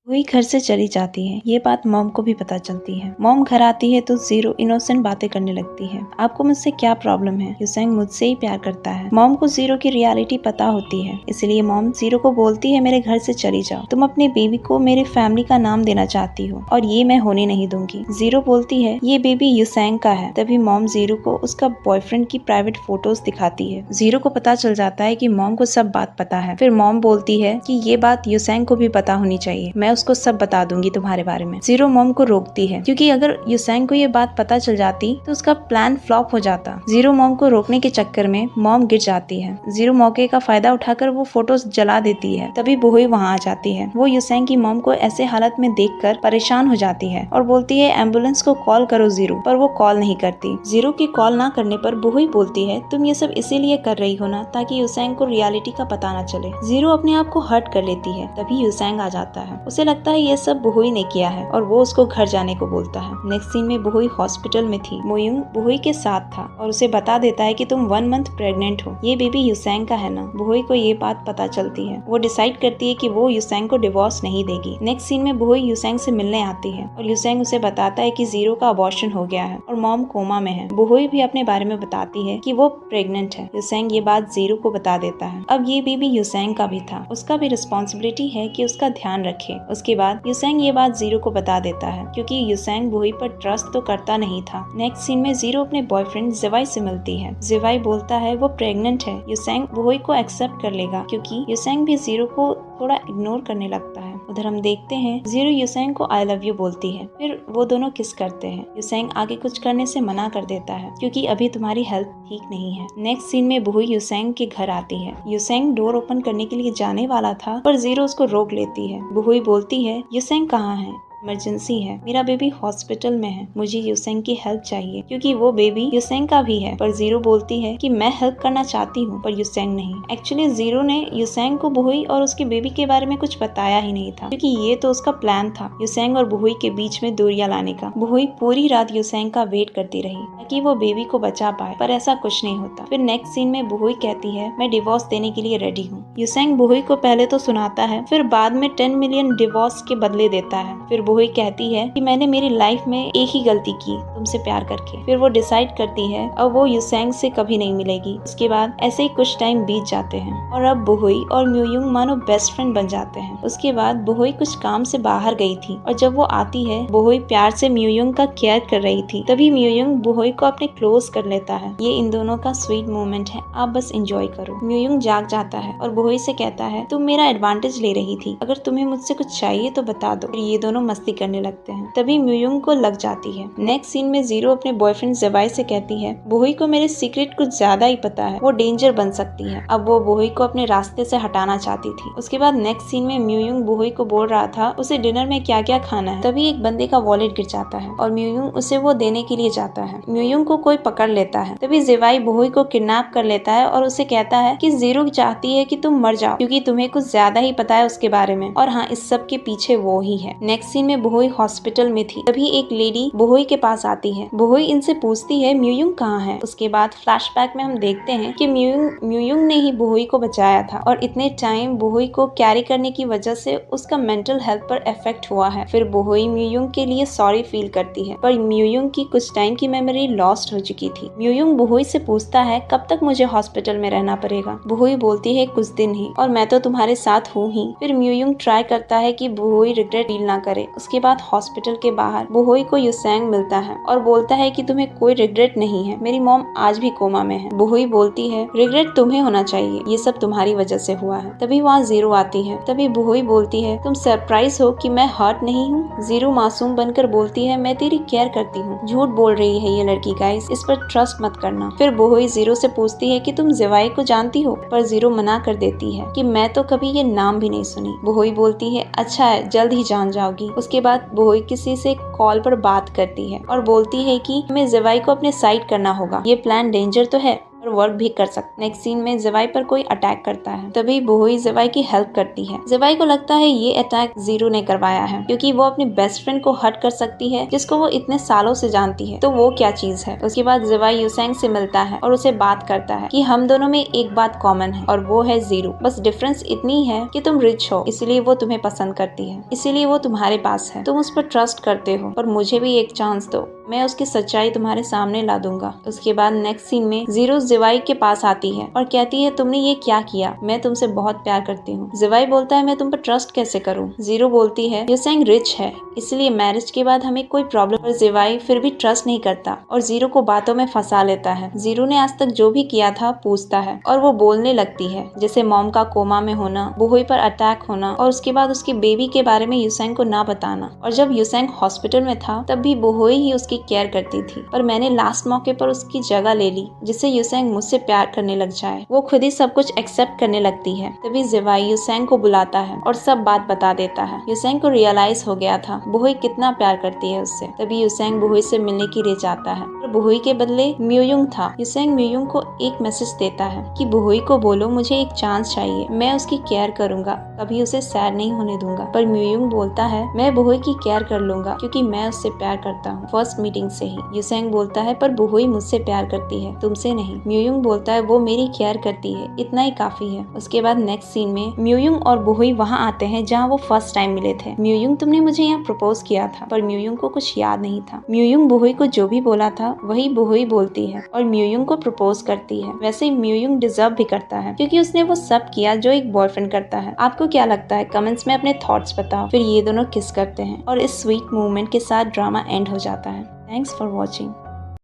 वही घर से चली जाती है। ये बात मॉम को भी पता चलती है। मॉम घर आती है तो जीरो इनोसेंट बातें करने लगती है। आपको मुझसे क्या प्रॉब्लम है? युसेंग मुझसे ही प्यार करता है। मॉम को जीरो की रियलिटी पता होती है, इसलिए मॉम जीरो को बोलती है मेरे घर से चली जाओ। तुम अपने बेबी को मेरे फैमिली का नाम देना चाहती हो और ये मैं होने नहीं दूंगी। जीरो बोलती है ये बेबी युसेंग का है। तभी मॉम जीरो को उसका बॉयफ्रेंड की प्राइवेट फोटोज दिखाती है। जीरो को पता चल जाता है कि मॉम को सब बात पता है। फिर मॉम बोलती है कि ये बात युसेंग को भी पता होनी चाहिए, मैं उसको सब बता दूंगी तुम्हारे बारे में। जीरो मॉम को रोकती है क्योंकि अगर युसेंग को ये बात पता चल जाती तो उसका प्लान फ्लॉप हो जाता। जीरो मॉम को रोकने के चक्कर में मॉम गिर जाती है। जीरो मौके का फायदा उठाकर वो फोटोज जला देती है। तभी बुहुई वहाँ आ जाती है। वो युसेंग की मॉम को ऐसे हालत में देखकर परेशान हो जाती है और बोलती है एम्बुलेंस को कॉल करो जीरो, पर वो कॉल नहीं करती। जीरो की कॉल ना करने पर बुहुई बोलती है तुम ये सब इसीलिए कर रही हो ना ताकि युसेंग को रियलिटी का पता ना चले। जीरो अपने आप को हर्ट कर लेती है। तभी युसेंग आ जाता है। उसे लगता है ये सब बुहुई ने किया है और वो उसको घर जाने को बोलता है। नेक्स्ट सीन में बुहुई हॉस्पिटल में थी। मोयुंग बुहुई के साथ था और उसे बता देता है कि तुम 1 मंथ प्रेग्नेंट हो। ये बेबी युसेंग का है ना। बुहुई को ये बात पता चलती है। वो डिसाइड करती है कि वो युसेंग को डिवोर्स नहीं देगी। नेक्स्ट सीन में बुहुई युसेंग से मिलने आती है और युसेंग उसे बताता है कि जीरो का अबॉर्शन हो गया है और मॉम कोमा में है। बुहुई भी अपने बारे में बताती है कि वो प्रेग्नेंट है। युसेंग ये बात जीरो को बता देता है। अब ये बेबी युसेंग का भी था, उसका भी रिस्पॉन्सिबिलिटी है कि उसका ध्यान रखे। उसके बाद युसेंग ये बात जीरो को बता देता है क्योंकि युसेंग बुहुई पर ट्रस्ट तो करता नहीं था। नेक्स्ट सीन में जीरो अपने बॉयफ्रेंड जिवाई से मिलती है। जिवाई बोलता है वो प्रेग्नेंट है। युसेंग बुहुई को एक्सेप्ट कर लेगा क्योंकि युसेंग भी जीरो को थोड़ा इग्नोर करने लगता है। उधर हम देखते हैं जीरो युसेंग को आई लव यू बोलती है। फिर वो दोनों किस करते हैं। युसेंग आगे कुछ करने से मना कर देता है क्योंकि अभी तुम्हारी हेल्थ ठीक नहीं है। नेक्स्ट सीन में बुहुई युसेंग के घर आती है। युसेंग डोर ओपन करने के लिए जाने वाला था पर जीरो उसको रोक लेती है। बुहुई बोलती है युसेंग कहाँ है? इमरजेंसी है, मेरा बेबी हॉस्पिटल में है, मुझे युसेंग की हेल्प चाहिए क्योंकि वो बेबी युसेंग का भी है। पर जीरो बोलती है कि मैं हेल्प करना चाहती हूँ पर युसेंग नहीं। एक्चुअली जीरो ने युसेंग को बुहुई और उसके बेबी के बारे में कुछ बताया ही नहीं था क्योंकि ये तो उसका प्लान था युसेंग और बुहुई के बीच में दूरियां लाने का। बुहुई पूरी रात युसेंग का वेट करती रही ताकि वो बेबी को बचा पाए, पर ऐसा कुछ नहीं होता। फिर नेक्स्ट सीन में बुहुई कहती है मैं डिवोर्स देने के लिए रेडी हूँ। युसेंग बुहुई को पहले तो सुनाता है, फिर बाद में 10 मिलियन डिवोर्स के बदले देता है। फिर बुहुई कहती है कि मैंने मेरी लाइफ में एक ही गलती की, तुमसे प्यार करके। फिर वो डिसाइड करती है अब वो युसेंग से कभी नहीं मिलेगी। उसके बाद ऐसे ही कुछ टाइम बीत जाते हैं और अब बुहुई और म्यूयुंग मानो बेस्ट फ्रेंड बन जाते हैं। उसके बाद बुहुई कुछ काम से बाहर गई थी और जब वो आती है बुहुई प्यार से म्यूयुंग का केयर कर रही थी। तभी म्यूयुंग बुहुई को अपने क्लोज कर लेता है। ये इन दोनों का स्वीट मोमेंट है, आप बस एंजॉय करो। म्यूयुंग जाग जाता है और बुहुई से कहता है तुम मेरा एडवांटेज ले रही थी, अगर तुम्हें मुझसे कुछ चाहिए तो बता दो। फिर ये दोनों मस्ती करने लगते हैं। तभी म्यूयुंग को लग जाती है। नेक्स्ट सीन में जीरो अपने बॉयफ्रेंड जिवाई से कहती है बुहुई को मेरे सीक्रेट कुछ ज्यादा ही पता है, वो डेंजर बन सकती है। अब वो बुहुई को अपने रास्ते से हटाना चाहती थी। उसके बाद नेक्स्ट सीन में म्यूयुंग बुहुई को बोल रहा था उसे डिनर में क्या क्या खाना है। तभी एक बंदे का वॉलेट गिर जाता है और म्यूयुंग उसे वो देने के लिए जाता है। म्यूयुंग को कोई पकड़ लेता है। तभी जिवाई बुहुई को किडनैप कर लेता है और उसे कहता है कि जीरो चाहती है कि तुम मर जाओ क्योंकि तुम्हें कुछ ज्यादा ही पता है उसके बारे में, और हाँ इस सब के पीछे वो ही है। नेक्स्ट सीन में बुहुई हॉस्पिटल में थी। तभी एक लेडी बुहुई के पास आती है। बुहुई इनसे पूछती है म्यूयुंग कहाँ है। उसके बाद फ्लैशबैक में हम देखते हैं कि म्यूयुंग ने ही बुहुई को बचाया था और इतने टाइम बुहुई को कैरी करने की वजह से उसका मेंटल हेल्थ पर इफेक्ट हुआ है। फिर बुहुई म्यूयुंग के लिए सॉरी फील करती है, पर म्यूयुंग की कुछ टाइम की मेमोरी लॉस्ट हो चुकी थी। म्यूयुंग बुहुई से पूछता है कब तक मुझे हॉस्पिटल में रहना पड़ेगा। बुहुई बोलती है कुछ दिन ही, और मैं तो तुम्हारे साथ हूँ ही। फिर म्यूयुंग ट्राई करता है कि बुहुई रिग्रेट फील ना करे। उसके बाद हॉस्पिटल के बाहर बुहुई को युसेंग मिलता है और बोलता है कि तुम्हें कोई रिग्रेट नहीं है, मेरी मॉम आज भी कोमा में है। बुहुई बोलती है रिग्रेट तुम्हें होना चाहिए, ये सब तुम्हारी वजह से हुआ है। तभी वहाँ जीरो आती है। तभी बुहुई बोलती है तुम सरप्राइज हो कि मैं हर्ट नहीं हूँ। जीरो मासूम बनकर बोलती है मैं तेरी केयर करती हूँ। झूठ बोल रही है ये लड़की गाइस, इस पर ट्रस्ट मत करना। फिर बुहुई जीरो से पूछती है कि तुम जिवाई को जानती हो, पर जीरो मना कर देती है कि मैं तो कभी ये नाम भी नहीं सुनी। बुहुई बोलती है अच्छा है, जल्द ही जान जाओगी। उसके बाद बुहुई किसी से कॉल पर बात करती है और बोलती है कि हमें जिवाई को अपने साइड करना होगा, ये प्लान डेंजर तो है और वर्क भी कर सकते। नेक्स्ट सीन में जिवाई पर कोई अटैक करता है, तभी बोहुई जिवाई की हेल्प करती है। जिवाई को लगता है ये अटैक जीरो ने करवाया है, क्योंकि वो अपनी बेस्ट फ्रेंड को हर्ट कर सकती है जिसको वो इतने सालों से जानती है, तो वो क्या चीज है। उसके बाद जिवाई यूसेंग से मिलता है और उसे बात करता है कि हम दोनों में एक बात कॉमन है और वो है जीरो। बस डिफरेंस इतनी है कि तुम रिच हो, इसलिए वो तुम्हें पसंद करती है, इसीलिए वो तुम्हारे पास है। तुम उस पर ट्रस्ट करते हो, और मुझे भी एक चांस दो, मैं उसकी सच्चाई तुम्हारे सामने ला दूंगा। उसके बाद नेक्स्ट सीन में जीरो जिवाई के पास आती है और कहती है तुमने ये क्या किया, मैं तुमसे बहुत प्यार करती हूँ। जिवाई बोलता है मैं तुम पर ट्रस्ट कैसे करूँ। जीरो बोलती है यूसेंग रिच है, इसलिए मैरिज के बाद हमें कोई प्रॉब्लम। पर जिवाई फिर भी ट्रस्ट नहीं करता और जीरो को बातों में फंसा लेता है। जीरो ने आज तक जो भी किया था पूछता है और वो बोलने लगती है, जैसे मॉम का कोमा में होना, बोहुई पर अटैक होना और उसके बाद उसकी बेबी के बारे में यूसेंग को ना बताना। और जब यूसेंग हॉस्पिटल में था तब भी बोहुई ही उसकी केयर करती थी, पर मैंने लास्ट मौके पर उसकी जगह ले ली जिससे यूसेंग मुझसे प्यार करने लग जाए। वो खुद ही सब कुछ एक्सेप्ट करने लगती है। तभी जिवाई यूसेंग को बुलाता है और सब बात बता देता है। यूसेंग को रियलाइज हो गया था बोहुई कितना प्यार करती है उससे। तभी यूसेंग बोहुई से मिलने के लिए जाता है, पर बोहुई के बदले म्यूयुंग था। यूसेंग म्यूयुंग को एक मैसेज देता है कि बोहुई को बोलो मुझे एक चांस चाहिए, मैं उसकी केयर करूंगा, कभी उसे सैड नहीं होने दूंगा। पर म्यूयुंग बोलता है मैं बोहुई की केयर कर लूंगा क्योंकि मैं उससे प्यार करता हूँ, फर्स्ट मीटिंग से ही। यूसेंग बोलता है पर बोहुई मुझसे प्यार करती है, तुमसे नहीं। म्यूयुंग बोलता है वो मेरी केयर करती है, इतना ही काफी है। उसके बाद नेक्स्ट सीन में म्यूयुंग और बोहुई वहाँ आते हैं जहाँ वो फर्स्ट टाइम मिले थे। म्यूयुंग तुमने मुझे यहाँ प्रपोज किया था, पर म्यूयुंग को कुछ याद नहीं था। म्यूयुंग बोहुई को जो भी बोला था वही बोहुई बोलती है और म्यूयुंग को प्रपोज करती है। वैसे ही म्यूयुंग डिजर्व भी करता है क्योंकि उसने वो सब किया जो एक बॉयफ्रेंड करता है। आपको क्या लगता है कमेंट्स में अपने थॉट्स बताओ। फिर ये दोनों किस करते हैं और इस स्वीट मूवमेंट के साथ ड्रामा एंड हो जाता है। Thanks for watching.